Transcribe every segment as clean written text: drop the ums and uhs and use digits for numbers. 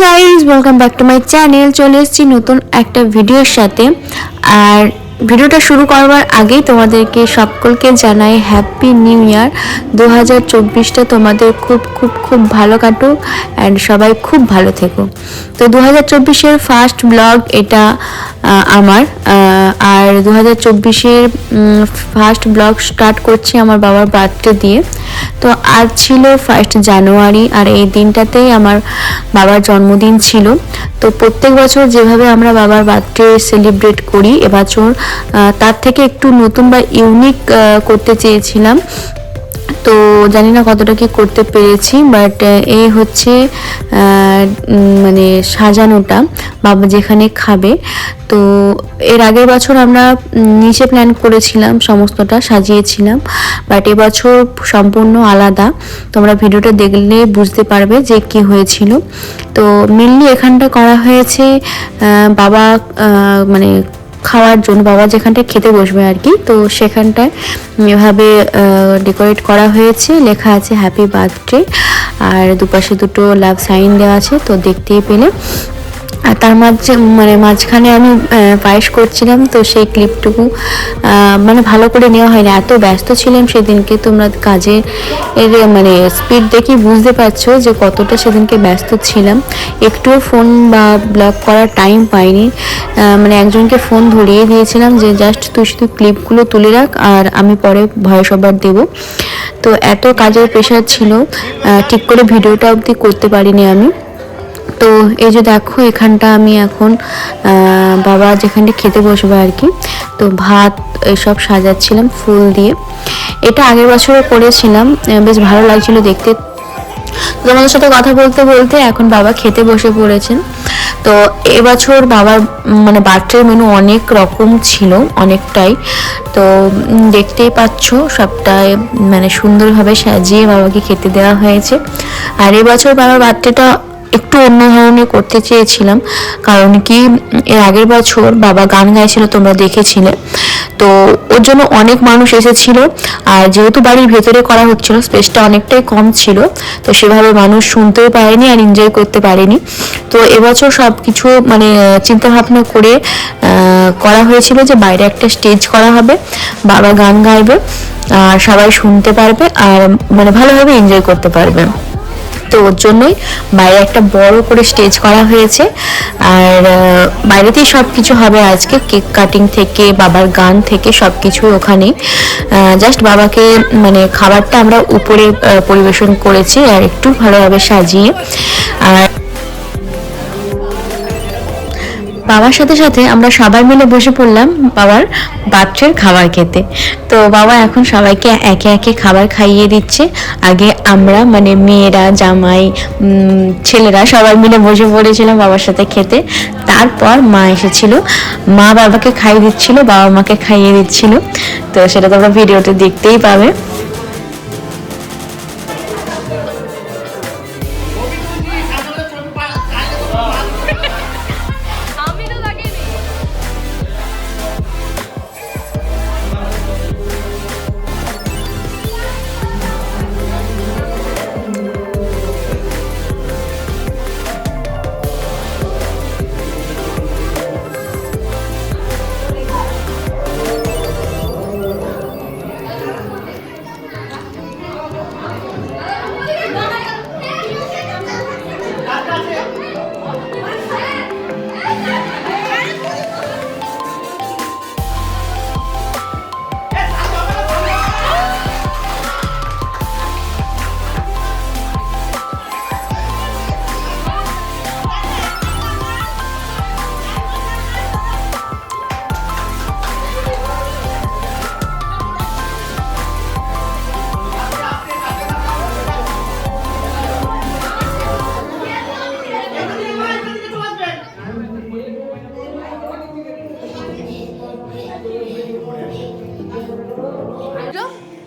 Guys, welcome back to my channel. চলে এসেছি নতুন একটা ভিডিওর সাথে। আর ভিডিওটা শুরু করবার আগেই তোমাদেরকে সকলকে জানাই হ্যাপি নিউ ইয়ার। 2024টা তোমাদের খুব খুব খুব ভালো কাটুক অ্যান্ড সবাই খুব ভালো থেকো। তো 2024-এর ফার্স্ট ব্লগ এটা আমার। আর 2024-এর ফার্স্ট ব্লগ স্টার্ট করছি আমার বাবার বার্থডে দিয়ে। তো আজ ছিল 1 জানুয়ারি, আর এই দিনটাতেই আমার বাবার জন্মদিন ছিল। তো প্রত্যেক বছর যেভাবে আমরা বাবার বার্থডে সেলিব্রেট করি, এবছর তার থেকে একটু নতুন বা ইউনিক করতে চেয়েছিলাম। তো জানি না কতটা কি করতে পেরেছি, বাট এই হচ্ছে মানে সাজানোটা বাবা যেখানে খাবে। তো এর আগের বছর আমরা নিচে প্ল্যান করেছিলাম, সমস্তটা সাজিয়েছিলাম, বাট এবছর সম্পূর্ণ আলাদা। তোমরা ভিডিওটা দেখলে বুঝতে পারবে যে কি হয়েছিল। তো মেনলি এখানটা করা হয়েছে বাবা মানে খাওয়ার জন্য, বাবা যেখানটায় খেতে বসবে আর কি। তো সেখানটায় এভাবে ডেকোরেট করা হয়েছে, লেখা আছে হ্যাপি বার্থডে, আর দুপাশে দুটো লাভ সাইন দেওয়া আছে, তো দেখতেই পেলে। আর তার মাঝখানে আমি পায়েস করছিলাম, তো সেই ক্লিপটুকু মানে ভালো করে নেওয়া হয়নি, এত ব্যস্ত ছিলাম সেদিনকে। তোমরা কাজের মানে স্পিড দেখি বুঝতে পারছো যে কতটা সেদিনকে ব্যস্ত ছিলাম। একটুও ফোন বা ব্লগ করার টাইম পাইনি। মানে একজনকে ফোন ধরিয়ে দিয়েছিলাম যে জাস্ট তুই শুধু ক্লিপগুলো তুলে রাখ, আর আমি পরে ভয়েস ওভার দেবো। তো এত কাজের প্রেশার ছিল, ঠিক করে ভিডিওটা অবধি করতে পারিনি আমি। তো এই যে দেখো, এখানটা আমি এখন বাবা যেখানটা খেতে বসবে আর কি, তো ভাত এসব সাজাচ্ছিলাম ফুল দিয়ে। এটা আগের বছরও করেছিলাম, বেশ ভালো লাগছিল দেখতে। তোমাদের সাথে কথা বলতে বলতে এখন বাবা খেতে বসে পড়েছেন। তো এবছর বাবার মানে বার্থডে মেনু অনেক রকম ছিল, অনেকটাই। তো দেখতেই পাচ্ছ সবটাই মানে সুন্দরভাবে সাজিয়ে বাবাকে খেতে দেওয়া হয়েছে। আর এবছর বাবার বার্থডেটা একটু অন্য ধরনের করতে চেয়েছিলাম, কারণ কি এর আগের বছর বাবা গান গাইছিল, তোমরা দেখেছিলে। তো ওর জন্য অনেক মানুষ এসেছিল, আর যেহেতু বাড়ির ভেতরে করা হচ্ছিল, স্পেসটা অনেকটাই কম ছিল, তো সেভাবে মানুষ শুনতেও পারেনি আর এনজয় করতে পারেনি। তো এবছর সব কিছু মানে চিন্তা ভাবনা করে করা হয়েছিল যে বাইরে একটা স্টেজ করা হবে, বাবা গান গাইবে আর সবাই শুনতে পারবে আর মানে ভালোভাবে এনজয় করতে পারবে। তো ওর জন্যই বাইরে একটা বড় করে স্টেজ করা হয়েছে, আর বাইরেতেই সব কিছু হবে আজকে, কেক কাটিং থেকে বাবার গান থেকে সব কিছু ওখানেই। জাস্ট বাবাকে মানে খাবারটা আমরা উপরে পরিবেশন করেছি আর একটু ভালোভাবে সাজিয়ে। আর বাবার সাথে সাথে আমরা সবাই মিলে বসে পড়লাম বাবার বার্থডের খাবার খেতে। তো বাবা এখন সবাইকে একে একে খাবার খাইয়ে দিচ্ছে। আগে আমরা মানে মেয়েরা, জামাই, ছেলেরা সবাই মিলে বসে পড়েছিলাম বাবার সাথে খেতে। তারপর মা এসেছিল, মা বাবাকে খাইয়ে দিচ্ছিল, বাবা মাকে খাইয়ে দিচ্ছিল। তো সেটা তোমরা ভিডিওতে দেখতেই পাবে।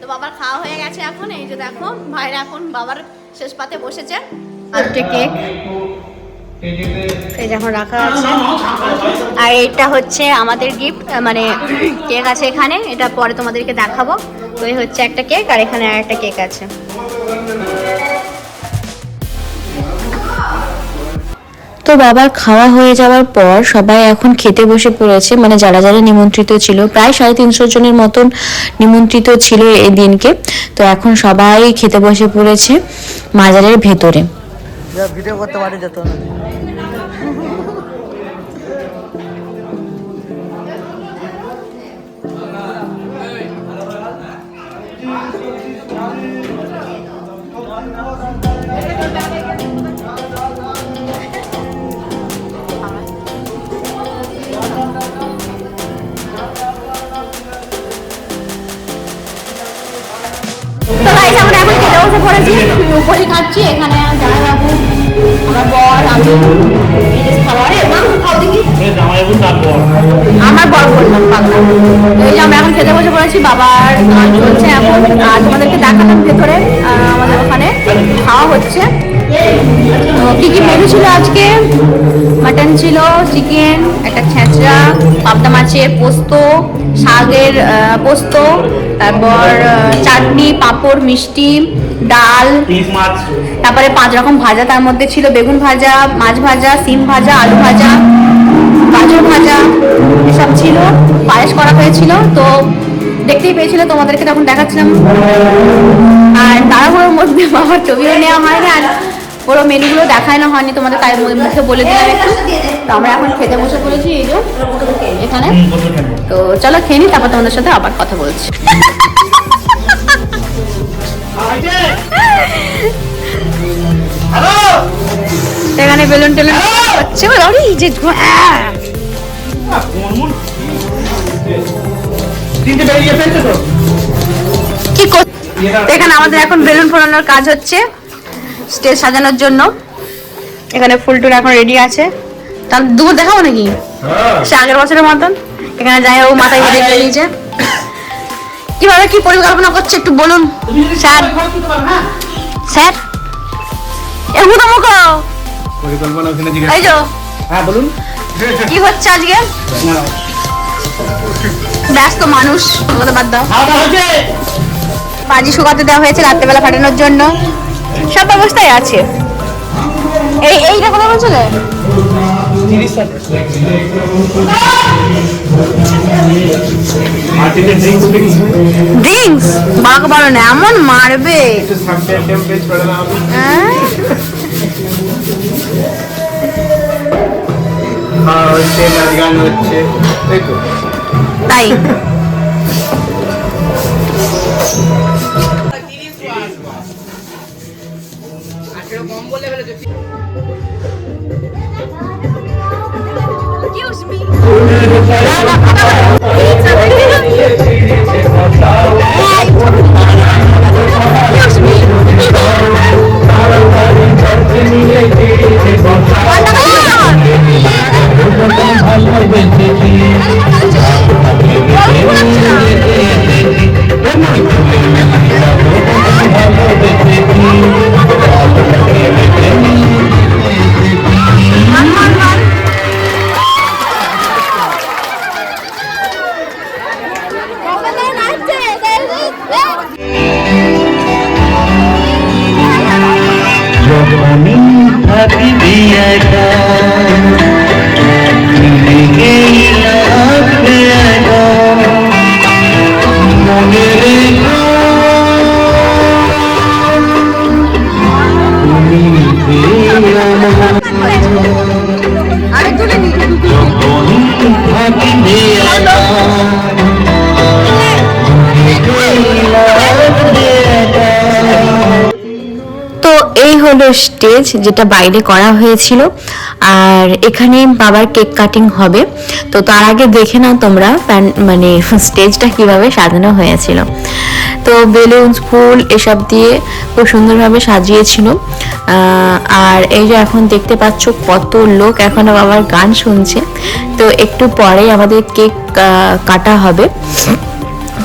তো বাবার খাওয়া হয়ে গেছে এখন। এই যে দেখো ভাইরা এখন বাবার শেষ পাতে বসেছে। আজকে কেক এই যখন রাখা আছে, আর এটা হচ্ছে আমাদের গিফট, মানে কেক আছে এখানে, এটা পরে তোমাদেরকে দেখাবো। তো এই হচ্ছে একটা কেক, আর এখানে আর একটা কেক আছে। তো বাবার খাওয়া হয়ে যাওয়ার পর সবাই এখন খেতে বসে পড়েছে, মানে যারা যারা নিমন্ত্রিত ছিল, প্রায় 350 জনের মতন নিমন্ত্রিত ছিল এই দিনকে। তো এখন সবাই খেতে বসে পড়েছে মাজারের ভেতরে। ভিডিও করতে পারি যেত না। তো গাইস আমরা এখন খেতে বসে পড়েছি, উপরে খাচ্ছি। এখানে জামাইবাবু, আমার বর, আমি এই যে খাবারে মা খাও দেখি। আমার বর বললাম পাগলা। এই যে আমরা এখন খেতে বসে পড়েছি, বাবার গান চলছে এখন। আর তোমাদেরকে দেখালাম ভেতরে আমাদের ওখানে খাওয়া হচ্ছে। তো কি কি মেনু ছিল আজকে? মাটন ছিল, চিকেন, একটা ছেঁচড়া, পাবদা মাছের পোস্ত, শাকের পোস্ত, তারপর চাটনি, পাঁপড়, মিষ্টি, ডাল, তারপরে 5 রকম ভাজা, তার মধ্যে ছিল বেগুন ভাজা, মাছ ভাজা, সিম ভাজা, আলু ভাজা, গাজর ভাজা, এসব ছিল। পায়েস করা হয়েছিল, তো দেখতেই পেয়েছিল, তোমাদেরকে তখন দেখাচ্ছিলাম। আর তাড়াহুড়োর মধ্যে বাবার ছবিও নেওয়া হয়নি, আর পুরো মেনুগুলো দেখানো হয়নি তোমাদের, তাই মুখে বলে দিলাম একটু। তো আমরা এখন খেতে বসে পড়েছি এই যে এখানে। তো চলো খেয়ে নি, তারপর তোমাদের সাথে আবার কথা বলছি। এখানে বেলুন টেলুন হচ্ছে, যে কি এখানে আমাদের এখন বেলুন ফোড়ানোর কাজ হচ্ছে স্টেজ সাজানোর জন্য। এখানে ফুল টুল এখন রেডি আছে। তাহলে দুপুর দেখাবো নাকি সে আগের বছরের মতন? এখানে যাই ও মাথায় বেঁধে নিয়েছে। কিভাবে কি পরিকল্পনা করছে একটু বলুন স্যার। স্যার এগুলো মুখ পরিকল্পনা ওখানে জিজ্ঞেস। এই যে হ্যাঁ বলুন। কি হচ্ছে আজকে? ব্যস্ত মানুষ, ওদের বাদ দাও। বাজি শুকাতে দেওয়া হয়েছে রাত্রেবেলা ফাটানোর জন্য, সব ব্যবস্থাই আছে। এইটা কোনো চলে ড্রিঙ্কস বাঘ বলো না, এমন মারবে। তাই হলো স্টেজ, যেটা বাইরে করা হয়েছিল। আর এখানে বাবার কেক কাটিং হবে। তো তার আগে দেখে নাও তোমরা মানে স্টেজটা কিভাবে সাজানো হয়েছিল। তো বেলুন, ফুল এসব দিয়ে খুব সুন্দরভাবে সাজিয়েছিল। আর এই যে এখন দেখতে পাচ্ছ কত লোক এখনো বাবার গান শুনছে। তো একটু পরেই আমাদের কেক কাটা হবে।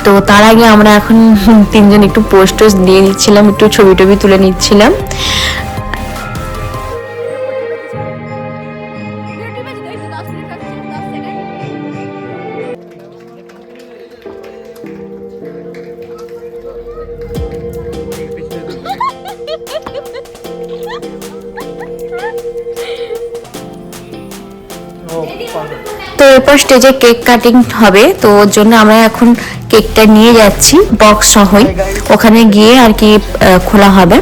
তো তার আগে আমরা এখন তিনজন একটু পোস্ট দিয়ে নিচ্ছিলাম, একটু ছবি টবি তুলে নিচ্ছিলাম। তো এরপর স্টেজে কেক কাটিং হবে, তো ওর জন্য আমরা এখন কেকটা নিয়ে যাচ্ছি বক্স সহই, ওখানে গিয়ে আর কি খোলা হবে।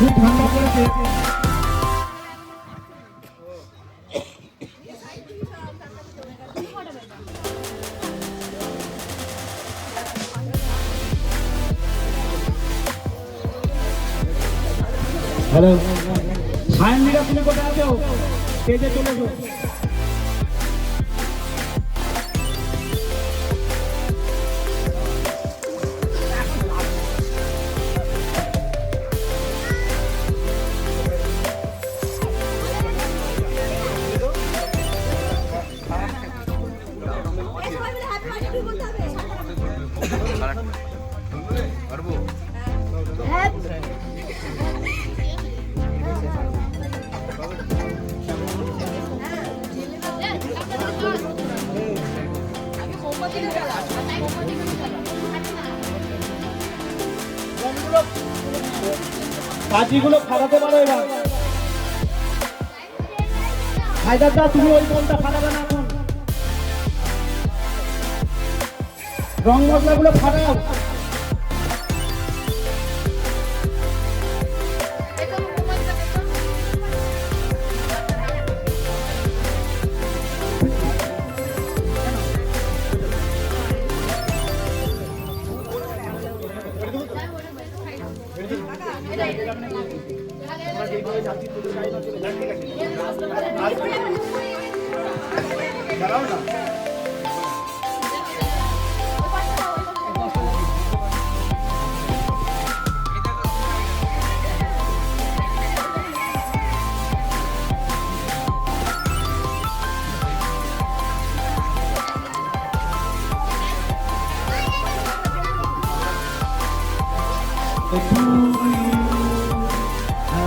খুব ঠান্ডা পড়েছে। হ্যালো, সায়নদিরা তুমি কোথায় আছো? স্টেজে চলে এসো। কাজিগুলো ফাটাতে পারো এবার। হায়দারদা তুমি ওই বলটা ফাটাবে না এখন, রং মশলাগুলো ফাটাও।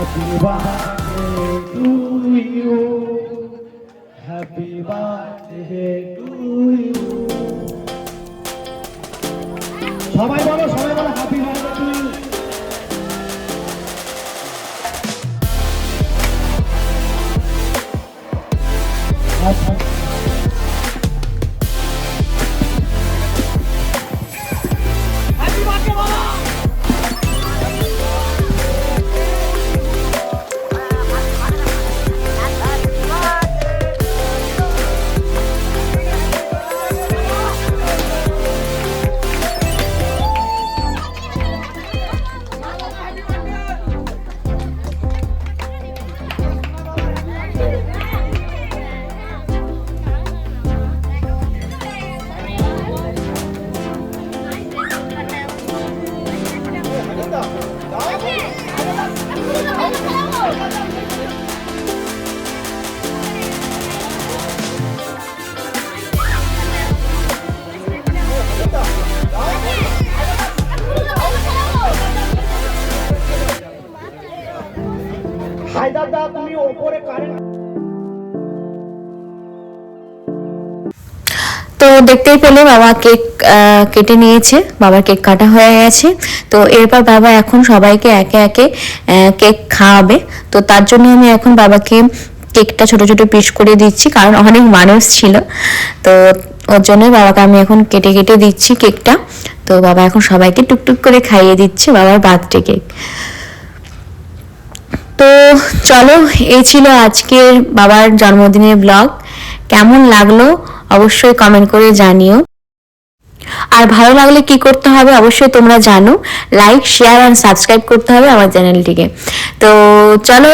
Happy birthday to you. Happy birthday to you. সবাই বলো হ্যাপি বার্থডে টু ইউ। তো দেখতেই পেলে বাবা কেক কেটে নিয়েছে, বাবার কেক কাটা হয়ে গেছে। তো এরপর বাবা এখন সবাইকে একে একে কেক খাওয়াবে। তো তার জন্য আমি এখন বাবাকে কেকটা ছোট ছোট পিস করে দিচ্ছি, কারণ অনেক মানুষ ছিল। তো ওর জন্য বাবাকে আমি এখন কেটে কেটে দিচ্ছি কেকটা। তো বাবা এখন সবাইকে টুকটুক করে খাইয়ে দিচ্ছে বাবার বার্থডে কেক। তো চলো, এই ছিল আজকের বাবার জন্মদিনের ব্লগ। কেমন লাগলো অবশ্যই কমেন্ট করে জানিও। আর ভালো লাগলে কি করতে হবে অবশ্যই তোমরা জানো, লাইক, শেয়ার আর সাবস্ক্রাইব করতে হবে আমার চ্যানেলটিকে। তো চলো,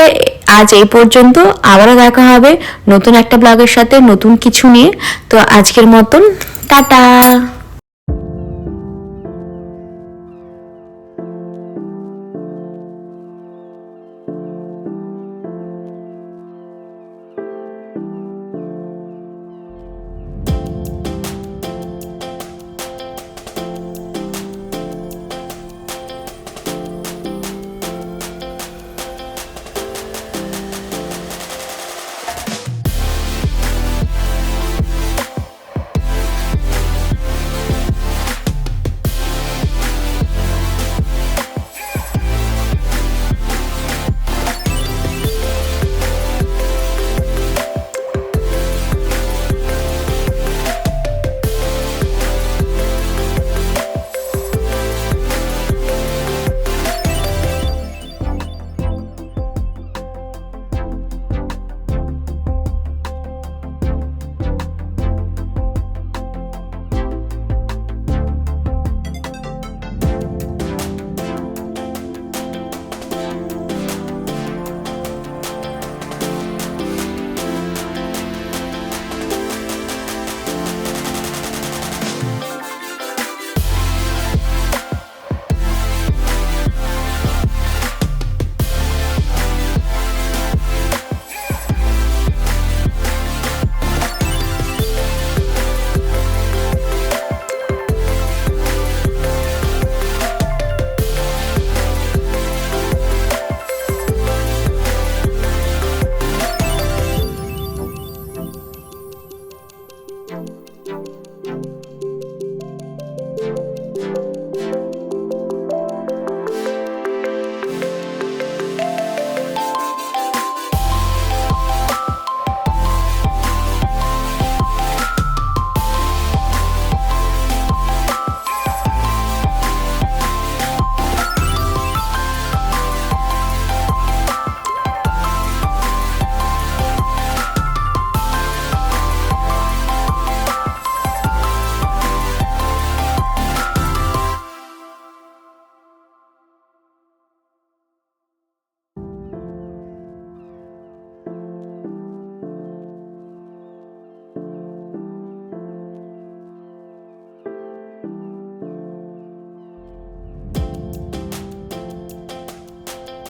আজ এই পর্যন্ত। আবারও দেখা হবে নতুন একটা ব্লগের সাথে, নতুন কিছু নিয়ে। তো আজকের মতন টাটা।